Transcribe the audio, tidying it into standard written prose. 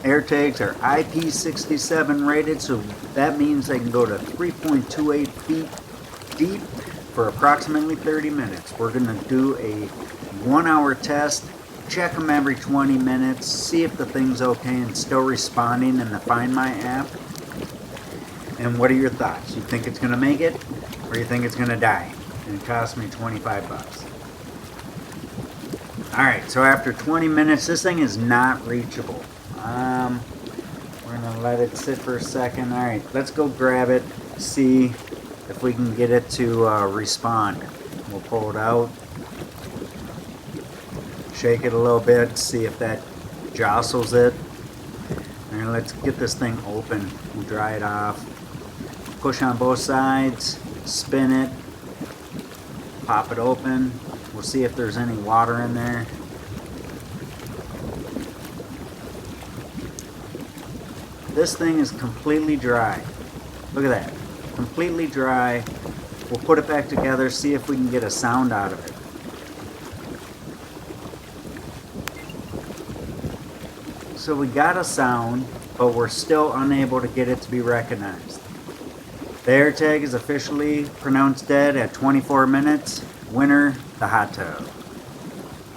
AirTags are IP67 rated, so that means they can go to 3.28 feet deep for approximately 30 minutes. We're going to do a 1-hour test, check them every 20 minutes, see if the thing's okay and still responding in the Find My app. And what are your thoughts? You think it's going to make it, or you think it's going to die? And it cost me 25 bucks. Alright, so after 20 minutes, this thing is not reachable. We're going to let it sit for a second. Alright, let's go grab it, see if we can get it to respond. We'll pull it out, shake it a little bit, see if that jostles it. And let's get this thing open. We'll dry it off. Push on both sides, spin it, pop it open. We'll see if there's any water in there. This thing is completely dry. Look at that. Completely dry. We'll put it back together, see if we can get a sound out of it. So we got a sound, but we're still unable to get it to be recognized. The AirTag is officially pronounced dead at 24 minutes. Winner, the hot tub.